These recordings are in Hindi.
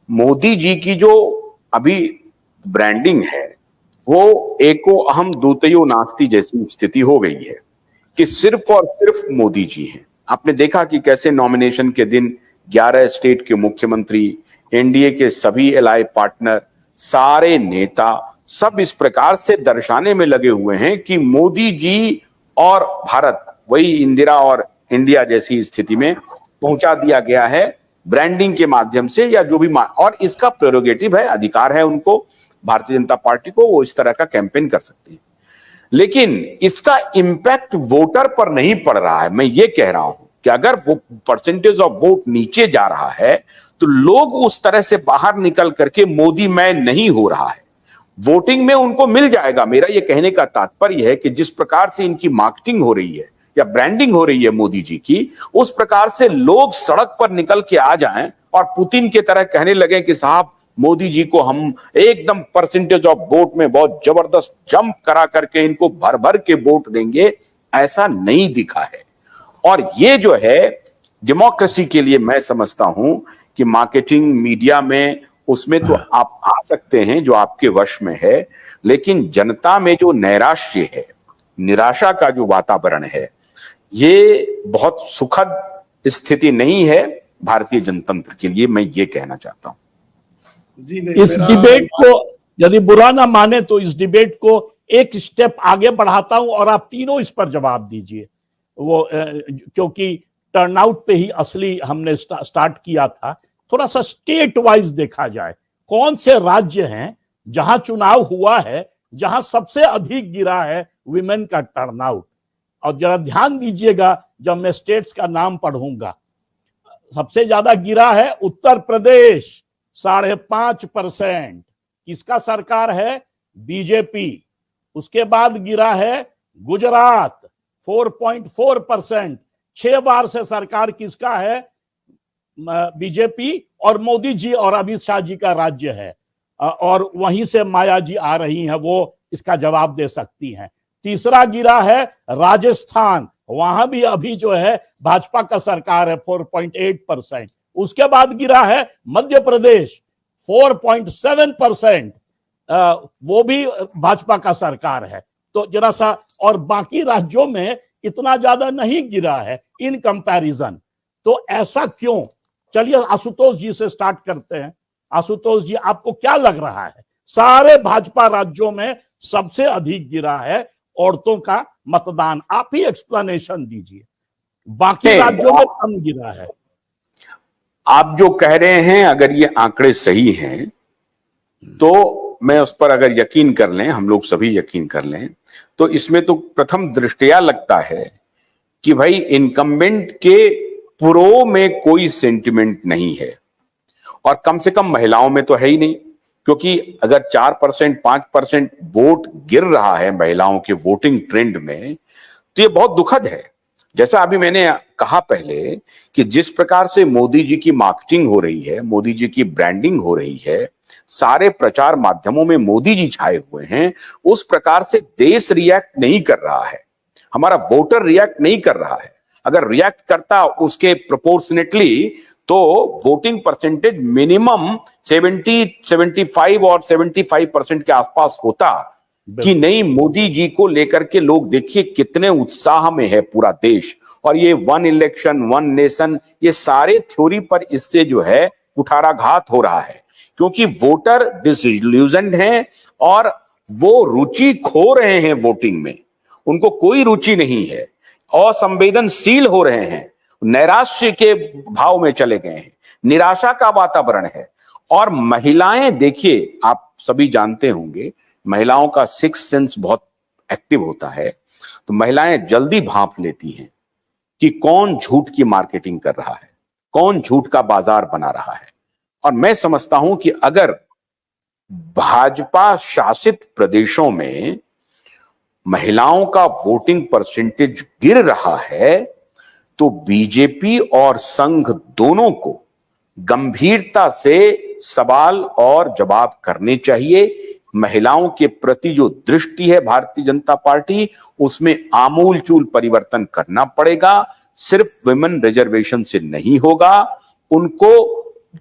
मोदी जी की जो अभी ब्रांडिंग है वो एको अहम द्वितीयो नास्ति जैसी स्थिति हो गई है कि सिर्फ और सिर्फ मोदी जी हैं। आपने देखा कि कैसे नॉमिनेशन के दिन 11 स्टेट के मुख्यमंत्री, एनडीए के सभी एलाय पार्टनर, सारे नेता सब इस प्रकार से दर्शाने में लगे हुए हैं कि मोदी जी और भारत वही इंदिरा और इंडिया जैसी स्थिति में पहुंचा दिया गया है ब्रांडिंग के माध्यम से, या जो भी और इसका प्रेरोगेटिव है, अधिकार है उनको, भारतीय जनता पार्टी को, वो इस तरह का कैंपेन कर सकती है। लेकिन इसका इंपैक्ट वोटर पर नहीं पड़ रहा है। मैं ये कह रहा हूं कि अगर वो परसेंटेज ऑफ वोट नीचे जा रहा है तो लोग उस तरह से बाहर निकल करके मोदी मैन नहीं हो रहा है, वोटिंग में उनको मिल जाएगा। मेरा ये कहने का तात्पर्य है कि जिस प्रकार से इनकी मार्केटिंग हो रही है या ब्रांडिंग हो रही है मोदी जी की, उस प्रकार से लोग सड़क पर निकल के आ जाएं और पुतिन की तरह कहने लगे कि साहब मोदी जी को हम एकदम परसेंटेज ऑफ वोट में बहुत जबरदस्त जंप करा करके इनको भर भर के वोट देंगे, ऐसा नहीं दिखा है। और ये जो है डेमोक्रेसी के लिए मैं समझता हूं कि मार्केटिंग मीडिया में उसमें तो आप आ सकते हैं जो आपके वश में है, लेकिन जनता में जो नैराश्य है, निराशा का जो वातावरण है, ये बहुत सुखद स्थिति नहीं है भारतीय जनतंत्र के लिए। मैं ये कहना चाहता हूं। जी इस डिबेट को यदि बुरा ना माने तो इस डिबेट को एक स्टेप आगे बढ़ाता हूं और आप तीनों इस पर जवाब दीजिए। वो क्योंकि टर्नआउट पे ही असली हमने स्टार्ट किया था, थोड़ा सा स्टेट वाइज देखा जाए, कौन से राज्य हैं जहां चुनाव हुआ है जहां सबसे अधिक गिरा है विमेन का टर्नआउट। और जरा ध्यान दीजिएगा जब मैं स्टेट्स का नाम पढ़ूंगा, सबसे ज्यादा गिरा है उत्तर प्रदेश 5.5%, किसका सरकार है? बीजेपी। उसके बाद गिरा है गुजरात 4.4%, 6 बार से सरकार किसका है? बीजेपी और मोदी जी और अमित शाह जी का राज्य है। और वहीं से माया जी आ रही हैं, वो इसका जवाब दे सकती हैं। तीसरा गिरा है राजस्थान, वहां भी अभी जो है भाजपा का सरकार है 4.8%। उसके बाद गिरा है मध्य प्रदेश 4.7%, वो भी भाजपा का सरकार है। तो जरा सा, और बाकी राज्यों में इतना ज्यादा नहीं गिरा है इन कंपैरिजन। तो ऐसा क्यों? चलिए आशुतोष जी से स्टार्ट करते हैं। आशुतोष जी, आपको क्या लग रहा है? सारे भाजपा राज्यों में सबसे अधिक गिरा है औरतों का मतदान, आप ही एक्सप्लेनेशन दीजिए। बाकी राज्यों में कम गिरा है। आप जो कह रहे हैं अगर ये आंकड़े सही हैं तो मैं उस पर अगर यकीन कर लें, हम लोग सभी यकीन कर लें, तो इसमें तो प्रथम दृष्टया लगता है कि भाई इनकम्बेंट के प्रो में कोई सेंटिमेंट नहीं है, और कम से कम महिलाओं में तो है ही नहीं, क्योंकि अगर 4% 5% वोट गिर रहा है महिलाओं के वोटिंग ट्रेंड में, तो ये बहुत दुखद है। जैसा अभी मैंने कहा पहले कि जिस प्रकार से मोदी जी की मार्केटिंग हो रही है, मोदी जी की ब्रांडिंग हो रही है, सारे प्रचार माध्यमों में मोदी जी छाए हुए हैं, उस प्रकार से देश रिएक्ट नहीं कर रहा है, हमारा वोटर रिएक्ट नहीं कर रहा है। अगर रिएक्ट करता उसके प्रोपोर्शनेटली तो वोटिंग परसेंटेज मिनिमम 75 और 75% के आसपास होता कि नहीं। मोदी जी को लेकर के लोग देखिए कितने उत्साह में है पूरा देश, और ये वन इलेक्शन वन नेशन, ये सारे थ्योरी पर इससे जो है कुठाराघात हो रहा है, क्योंकि वोटर डिसइल्यूजन्ड हैं और वो रुचि खो रहे हैं वोटिंग में, उनको कोई रुचि नहीं है, असंवेदनशील हो रहे हैं, नैराश्य के भाव में चले गए हैं, निराशा का वातावरण है। और महिलाएं देखिए, आप सभी जानते होंगे महिलाओं का सिक्स सेंस बहुत एक्टिव होता है, तो महिलाएं जल्दी भांप लेती हैं कि कौन झूठ की मार्केटिंग कर रहा है, कौन झूठ का बाजार बना रहा है। और मैं समझता हूं कि अगर भाजपा शासित प्रदेशों में महिलाओं का वोटिंग परसेंटेज गिर रहा है तो बीजेपी और संघ दोनों को गंभीरता से सवाल और जवाब करने चाहिए। महिलाओं के प्रति जो दृष्टि है भारतीय जनता पार्टी, उसमें आमूलचूल परिवर्तन करना पड़ेगा। सिर्फ विमेन रिजर्वेशन से नहीं होगा, उनको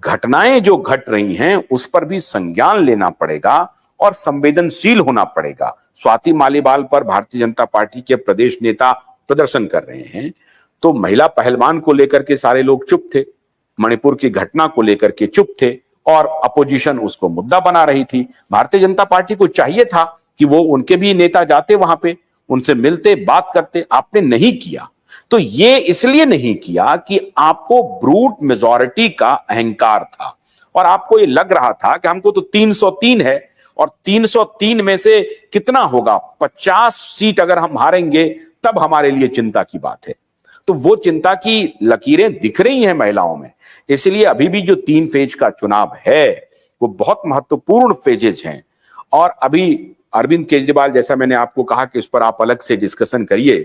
घटनाएं जो घट रही हैं उस पर भी संज्ञान लेना पड़ेगा और संवेदनशील होना पड़ेगा। स्वाति मालीवाल पर भारतीय जनता पार्टी के प्रदेश नेता प्रदर्शन कर रहे हैं, तो महिला पहलवान को लेकर के सारे लोग चुप थे, मणिपुर की घटना को लेकर के चुप थे और अपोजिशन उसको मुद्दा बना रही थी। भारतीय जनता पार्टी को चाहिए था कि वो उनके भी नेता जाते वहां पे, उनसे मिलते, बात करते। आपने नहीं किया। तो ये इसलिए नहीं किया कि आपको ब्रूट मेजॉरिटी का अहंकार था और आपको ये लग रहा था कि हमको तो 303 है और 303 में से कितना होगा, 50 सीट अगर हम हारेंगे तब हमारे लिए चिंता की बात है। तो वो चिंता की लकीरें दिख रही हैं महिलाओं में। इसलिए अभी भी जो 3 फेज का चुनाव है वो बहुत महत्वपूर्ण फेजेज हैं। और अभी अरविंद केजरीवाल, जैसा मैंने आपको कहा कि उस पर आप अलग से डिस्कशन करिए,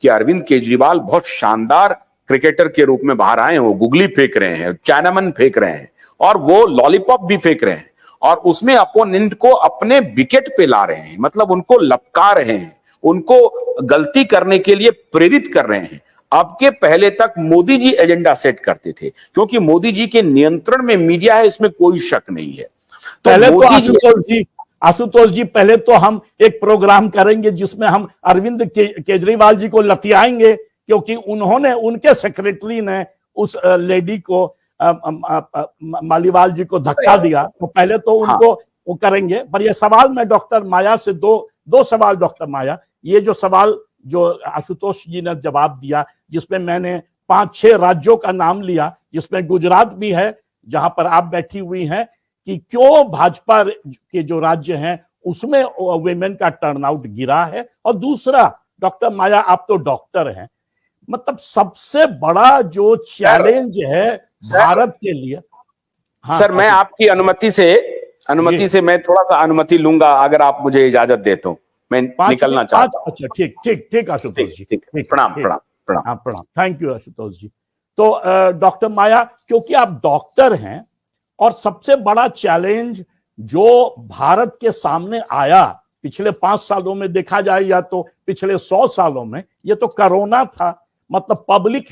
कि अरविंद केजरीवाल बहुत शानदार क्रिकेटर के रूप में बाहर आए हैं। वो गुगली फेंक रहे हैं, चाइनामन फेंक रहे हैं और वो लॉलीपॉप भी फेंक रहे हैं और उसमें अपोनेंट को अपने विकेट पे ला रहे हैं, मतलब उनको लपका रहे हैं, उनको गलती करने के लिए प्रेरित कर रहे हैं। अब के पहले तक मोदी जी एजेंडा सेट करते थे, क्योंकि मोदी जी के नियंत्रण में मीडिया है, इसमें कोई शक नहीं है। तो पहले तो आशुतोष जी पहले तो हम एक प्रोग्राम करेंगे जिसमें हम अरविंद केजरीवाल जी को लतियाएंगे, क्योंकि उन्होंने, उनके सेक्रेटरी ने उस लेडी को मालीवाल जी को धक्का दिया। तो पहले तो उनको वो करेंगे। पर ये सवाल मैं डॉक्टर माया से दो सवाल, डॉक्टर माया, ये जो सवाल जो आशुतोष जी ने जवाब दिया, जिसमें मैंने 5-6 राज्यों का नाम लिया, जिसमें गुजरात भी है जहां पर आप बैठी हुई हैं, कि क्यों भाजपा के जो राज्य हैं उसमें वुमेन का टर्नआउट गिरा है। और दूसरा, डॉक्टर माया आप तो डॉक्टर हैं, मतलब सबसे बड़ा जो चैलेंज है भारत के लिए। हाँ, सर मैं आपकी अनुमति से मैं थोड़ा सा अनुमति लूंगा, अगर आप मुझे इजाजत दे तो मैं निकलना चाहता हूं। अच्छा, ठीक आशुतोष जी, प्रणाम। थैंक यू आशुतोष जी। तो डॉक्टर माया, क्योंकि आप डॉक्टर हैं और सबसे बड़ा चैलेंज जो भारत के सामने आया पिछले 5 सालों में देखा जाए या तो पिछले 100 सालों में, ये तो कोरोना था। मतलब पब्लिक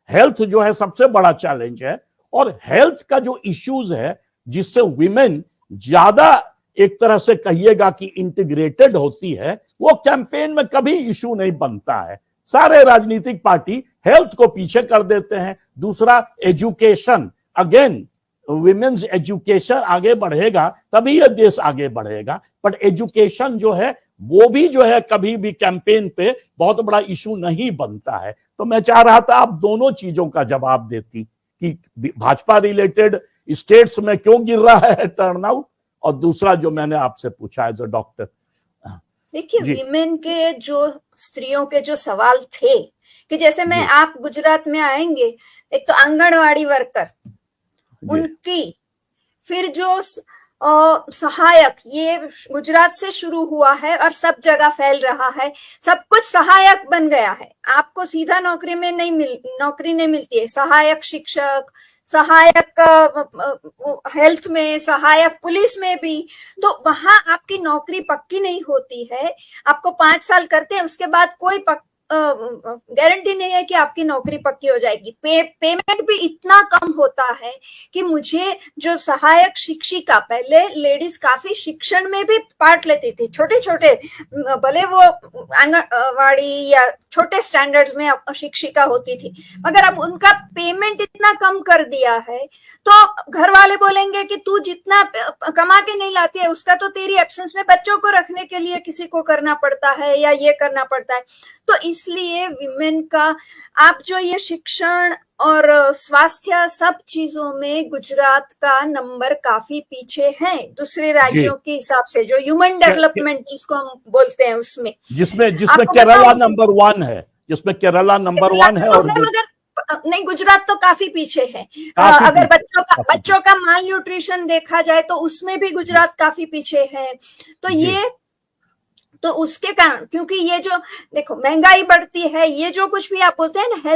हेल्थ जो है सबसे बड़ा चैलेंज है। और हेल्थ का जो इश्यूज है जिससे विमेन ज्यादा एक तरह से कहिएगा कि इंटीग्रेटेड होती है, वो कैंपेन में कभी इशू नहीं बनता है। सारे राजनीतिक पार्टी हेल्थ को पीछे कर देते हैं। दूसरा, एजुकेशन, अगेन विमेन्स एजुकेशन आगे बढ़ेगा तभी यह देश आगे बढ़ेगा। बट एजुकेशन जो है वो भी जो है कभी भी कैंपेन पे बहुत बड़ा इशू नहीं बनता है। तो मैं चाह रहा था आप दोनों चीजों का जवाब देती कि भाजपा रिलेटेड स्टेट्स में क्यों गिर रहा है टर्नआउट, और दूसरा जो मैंने आपसे पूछा एज अ डॉक्टर। देखिए, विमेन के जो, स्त्रियों के जो सवाल थे कि जैसे मैं, आप गुजरात में आएंगे, एक तो आंगनवाड़ी वर्कर, उनकी, फिर जो सहायक, ये गुजरात से शुरू हुआ है और सब जगह फैल रहा है। सब कुछ सहायक बन गया है, आपको सीधा नौकरी नहीं मिलती है। सहायक शिक्षक, सहायक हेल्थ में, सहायक पुलिस में भी, तो वहां आपकी नौकरी पक्की नहीं होती है। आपको 5 साल करते हैं, उसके बाद कोई गारंटी नहीं है कि आपकी नौकरी पक्की हो जाएगी। पेमेंट भी इतना कम होता है कि मुझे जो सहायक शिक्षिका, पहले लेडीज काफी शिक्षण में भी पार्ट लेती थी, छोटे छोटे, भले वो आंगनवाड़ी या छोटे स्टैंडर्ड्स में शिक्षिका होती थी, मगर अब उनका पेमेंट इतना कम कर दिया है तो घर वाले बोलेंगे कि तू जितना कमा के नहीं लाती है उसका तो तेरी एब्सेंस में बच्चों को रखने के लिए किसी को करना पड़ता है या ये करना पड़ता है। तो इसलिए विमेन का, आप जो ये शिक्षण और स्वास्थ्य सब चीजों में गुजरात का नंबर काफी पीछे है दूसरे राज्यों के हिसाब से, जो ह्यूमन डेवलपमेंट जिसको हम बोलते हैं उसमें, जिसमें केरला नंबर 1 है, जिसमें केरला नंबर 1 है। और मगर नहीं, गुजरात तो काफी पीछे है। अगर बच्चों का माल न्यूट्रिशन देखा जाए तो उसमें भी गुजरात काफी पीछे है। तो ये, तो उसके कारण, क्योंकि ये जो देखो महंगाई बढ़ती है, ये जो कुछ भी आप बोलते हैं ना,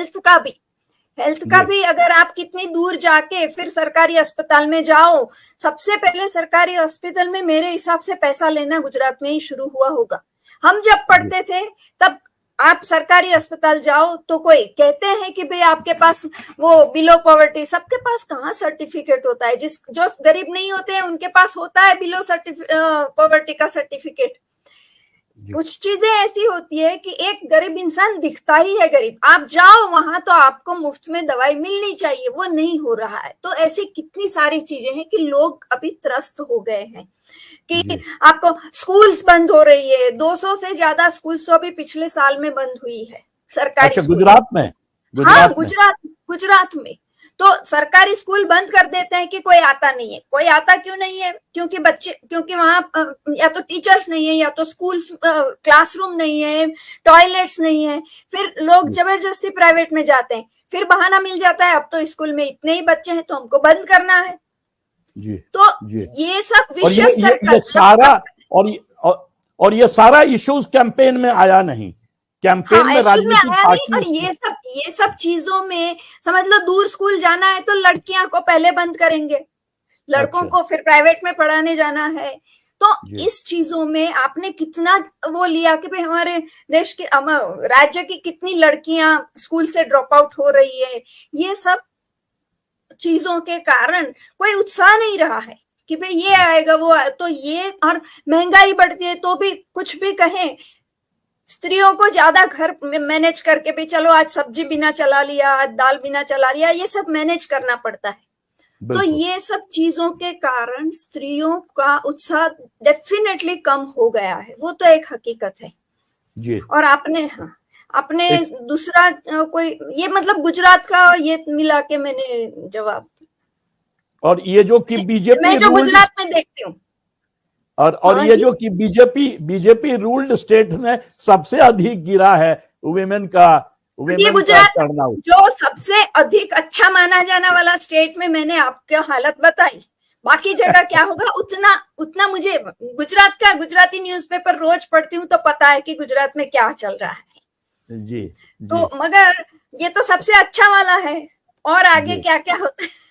हेल्थ का भी अगर आप कितनी दूर जाके फिर सरकारी अस्पताल में जाओ, सबसे पहले सरकारी अस्पताल में मेरे हिसाब से पैसा लेना गुजरात में ही शुरू हुआ होगा। हम जब पढ़ते थे तब आप सरकारी अस्पताल जाओ तो कोई कहते हैं कि भाई आपके पास वो बिलो पॉवर्टी, सबके पास कहाँ सर्टिफिकेट होता है, जो गरीब नहीं होते हैं उनके पास होता है बिलो पॉवर्टी का सर्टिफिकेट। कुछ चीजें ऐसी होती है कि एक गरीब इंसान दिखता ही है गरीब, आप जाओ वहां तो आपको मुफ्त में दवाई मिलनी चाहिए, वो नहीं हो रहा है। तो ऐसी कितनी सारी चीजें हैं कि लोग अभी त्रस्त हो गए हैं कि आपको स्कूल्स बंद हो रही है, 200 से ज्यादा स्कूल्स तो अभी पिछले साल में बंद हुई है सरकारी। अच्छा, गुजरात में? हाँ, गुजरात में तो सरकारी स्कूल बंद कर देते हैं कि कोई आता नहीं है। कोई आता क्यों नहीं है? क्योंकि वहां या तो टीचर्स नहीं है, या तो स्कूल्स क्लासरूम नहीं है, टॉयलेट्स नहीं है, फिर लोग जबरदस्ती प्राइवेट में जाते हैं, फिर बहाना मिल जाता है अब तो स्कूल में इतने ही बच्चे हैं तो हमको बंद करना है। जी, तो जी। ये सब विशेष ये सारा और ये सारा इश्यूज कैंपेन में आया नहीं, कैंपेन में राजनीतिक पार्टी। और ये सब चीजों में समझ लो, दूर स्कूल जाना है तो लड़कियां को पहले बंद करेंगे, लड़कों को फिर प्राइवेट में पढ़ाने जाना है। तो इस चीजों में आपने कितना वो लिया कि भाई हमारे देश के राज्य की कितनी लड़कियां स्कूल से ड्रॉप आउट हो रही है। ये सब चीजों के कारण कोई उत्साह नहीं रहा है कि भाई ये आएगा वो आएगा। तो ये, और महंगाई बढ़ती है तो भी कुछ भी कहें, स्त्रियों को ज्यादा घर मैनेज करके भी, चलो आज सब्जी बिना चला लिया, आज दाल बिना चला लिया, ये सब मैनेज करना पड़ता है। तो ये सब चीजों के कारण स्त्रियों का उत्साह डेफिनेटली कम हो गया है, वो तो एक हकीकत है जी। और आपने दूसरा कोई, ये मतलब गुजरात का ये मिला के मैंने जवाब। और ये जो कि बीजेपी, मैं जो गुजरात में देखती हूँ, और ये जो कि बीजेपी रूल्ड स्टेट में सबसे अधिक गिरा है वुमेन का गुजरात जो सबसे अधिक अच्छा माना जाने वाला स्टेट में मैंने आपको हालत बताई। बाकी जगह क्या होगा उतना मुझे गुजराती न्यूज़पेपर रोज पढ़ती हूँ तो पता है कि गुजरात में क्या चल रहा है जी। तो मगर ये तो सबसे अच्छा वाला है, और आगे क्या क्या होता है।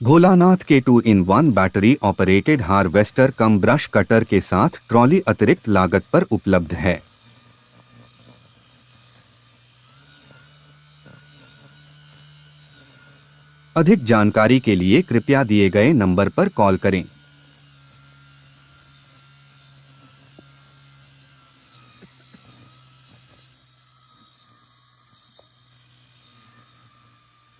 भोलानाथ के 2-in-1 बैटरी ऑपरेटेड हार्वेस्टर कम ब्रश कटर के साथ ट्रॉली अतिरिक्त लागत पर उपलब्ध है। अधिक जानकारी के लिए कृपया दिए गए नंबर पर कॉल करें।